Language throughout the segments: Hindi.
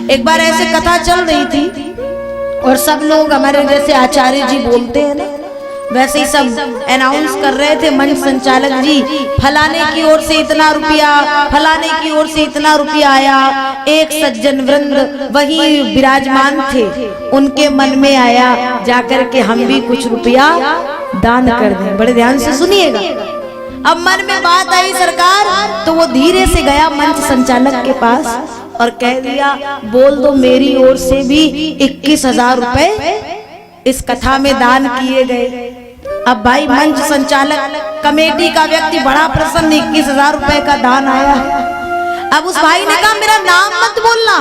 एक बार ऐसे कथा चल रही थी और सब लोग हमारे जैसे आचार्य जी बोलते हैं ना, वैसे ही सब अनाउंस कर रहे थे मंच संचालक जी, फलाने की ओर से इतना रुपया, फलाने की ओर से इतना रुपया आया। एक सज्जन वृंद वहीं विराजमान थे, उनके मन में आया जाकर के हम भी कुछ रुपया दान कर दें। बड़े ध्यान से सुनिएगा। अब मन में बात आई सरकार, तो वो धीरे से गया मंच संचालक के पास और कह दिया, बोल दो मेरी ओर से भी 21,000 रुपए इस कथा में दान किए गए। अब भाई मंच संचालक कमेटी का व्यक्ति बड़ा प्रसन्न, 21,000 रुपए का दान आया। अब उस भाई ने कहा मेरा नाम मत बोलना,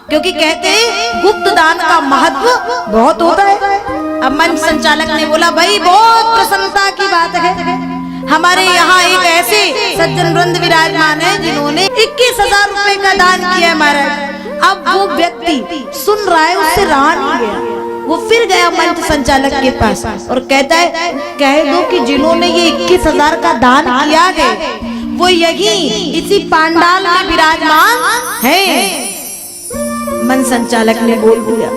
क्योंकि कहते हैं गुप्त दान का महत्व बहुत होता है। अब मंच संचालक ने बोला, भाई बहुत प्रसन्नता की बात है, हमारे यहाँ एक ऐसे सज्जन वृंद विराजमान है जिन्होंने 21,000 रुपए का दान किया है महाराज। अब वो व्यक्ति सुन रहा है, उससे रहा नहीं गया। वो फिर गया मंच संचालक के पास और कहता है, कह दो कि जिन्होंने ये 21,000 का दान किया है वो यही इसी पांडाल में विराजमान है। मंच संचालक ने बोल दिया,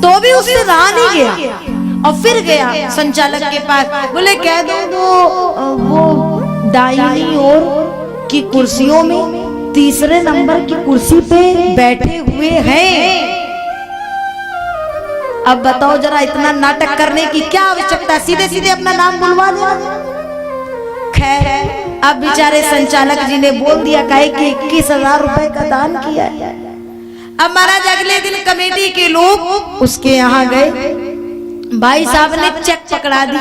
तो भी उससे रहा नहीं गया और फिर गया संचालक के पास, बोले कह दो तो वो दाहिनी ओर की कुर्सियों में तीसरे नंबर की कुर्सी पे बैठे हुए हैं। अब बताओ जरा, इतना नाटक करने की क्या आवश्यकता, सीधे सीधे अपना नाम बुलवा लिया। खैर अब बेचारे संचालक जी ने बोल दिया, कहे कि 21,000 रुपए का दान किया है। अब महाराज अगले दिन कमेटी के लोग उसके यहाँ गए, भाई साहब ने चेक पकड़ा दी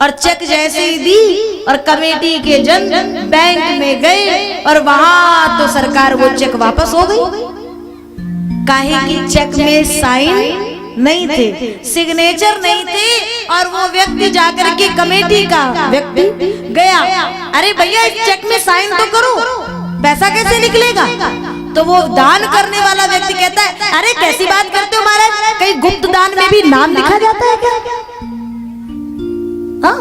और चेक जैसे ही दी और कमेटी के जन बैंक में गए और वहां तो सरकार वो चेक वापस हो गई। काहे कि चेक में साइन नहीं थे, सिग्नेचर नहीं थे। और वो व्यक्ति जाकर के कमेटी का व्यक्ति गया, अरे भैया इस चेक में साइन तो करो, पैसा कैसे निकलेगा? तो वो दान करने वाला व्यक्ति कहता है, अरे कैसी बात करते हो महाराज, कहीं गुप्त दान में भी नाम लिखा जाता है क्या? हाँ,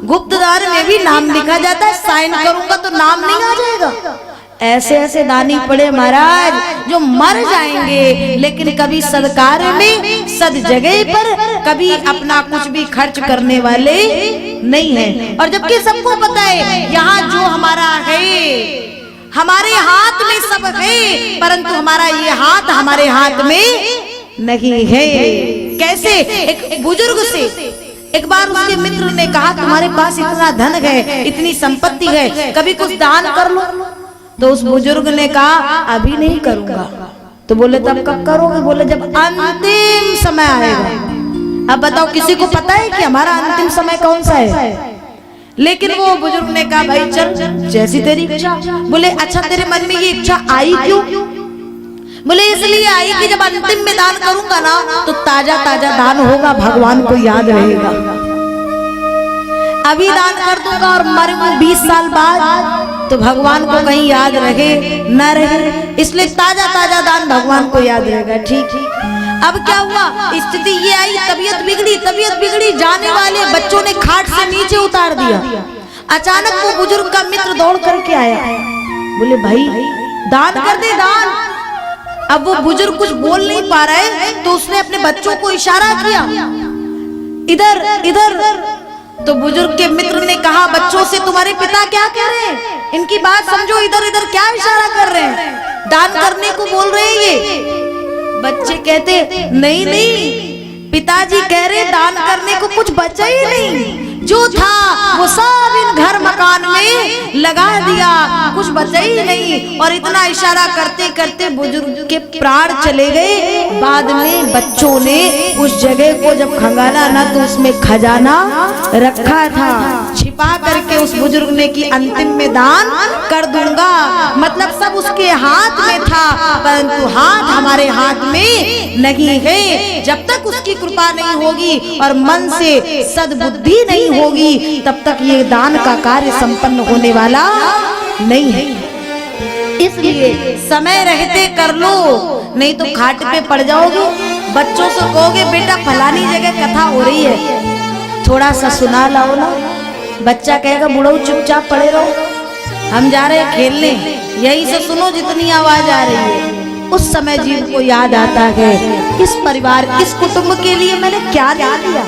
गुप्त दान में भी नाम लिखा जाता है, साइन करूंगा तो नाम नहीं आ जाएगा। ऐसे ऐसे दानी पड़े महाराज जो मर जाएंगे, लेकिन कभी सदकार्य में सद जगह पर कभी अपना कुछ भी खर्च करने वाले नहीं है। और जबकि सबको पता है यहाँ जो हमारा है, हमारे हाथ में सब है, परंतु हमारा ये हाथ हमारे हाथ में नहीं है। कैसे? एक बुजुर्ग से एक बार उसके मित्र ने कहा, तुम्हारे पास इतना धन है, इतनी संपत्ति है, कभी कुछ दान कर लो। तो उस बुजुर्ग ने कहा, अभी नहीं करूंगा। तो बोले तब कब करोगे? बोले जब अंतिम समय आएगा। अब बताओ, किसी को पता है कि हमारा अंतिम समय कौन सा है? लेकिन वो बुजुर्ग ने कहा, भाई चल जैसी तेरी इच्छा। बोले अच्छा, तेरे मन में ये इच्छा आई क्यों? बोले इसलिए आई कि जब अंतिम में दान करूंगा ना तो ताजा ताजा दान होगा, भगवान को याद रहेगा। अभी दान कर दूंगा और मरूंगा 20 साल बाद तो भगवान को कहीं याद रहे न रहे, इसलिए ताजा ताजा दान भगवान को याद रहेगा। ठीक। अब क्या हुआ, स्थिति ये आई, तबीयत बिगड़ी, जाने वाले बच्चों ने खाट से नीचे उतार दिया। अचानक वो बुजुर्ग का मित्र दौड़ करके आया, बोले भाई दान कर दे, दान। अब वो बुजुर्ग कुछ बोल नहीं पा रहा है, तो उसने अपने बच्चों को इशारा किया, इधर इधर। तो बुजुर्ग के मित्र ने कहा, बच्चों से तुम्हारे पिता क्या कह रहे हैं, इनकी बात समझो, इधर इधर क्या इशारा कर रहे हैं, दान करने को बोल रहे हैं ये। बच्चे कहते, नहीं नहीं, पिताजी कह रहे दान करने को कुछ बचा ही नहीं, जो था वो सब इन घर मकान में लगा दिया, कुछ बचा ही नहीं। और इतना इशारा करते करते बुजुर्ग के प्राण चले गए। बाद में बच्चों ने उस जगह को जब खंगाला ना तो उसमें खजाना रखा था, छिपा करके उस बुजुर्ग ने की अंतिम में दान कर दूंगा। मतलब सब उसके हाथ में था, परंतु हाथ हमारे हाथ में नहीं है। जब तक उसकी कृपा नहीं होगी और मन से सद्बुद्धि नहीं होगी, तब तक ये दान का कार्य संपन्न होने वाला नहीं है। इसलिए समय रहते कर लो, नहीं तो खाट पे पड़ जाओगे। बच्चों से कहोगे बेटा फलानी जगह कथा हो रही है, थोड़ा सा सुना लाओ ना। बच्चा कहेगा बुढ़ऊ चुपचाप पड़े रहो, हम जा रहे हैं खेलने, यही से सुनो जितनी आवाज आ रही है। उस समय जीव को याद आता है इस परिवार इस कुटुंब के लिए मैंने क्या दे दिया।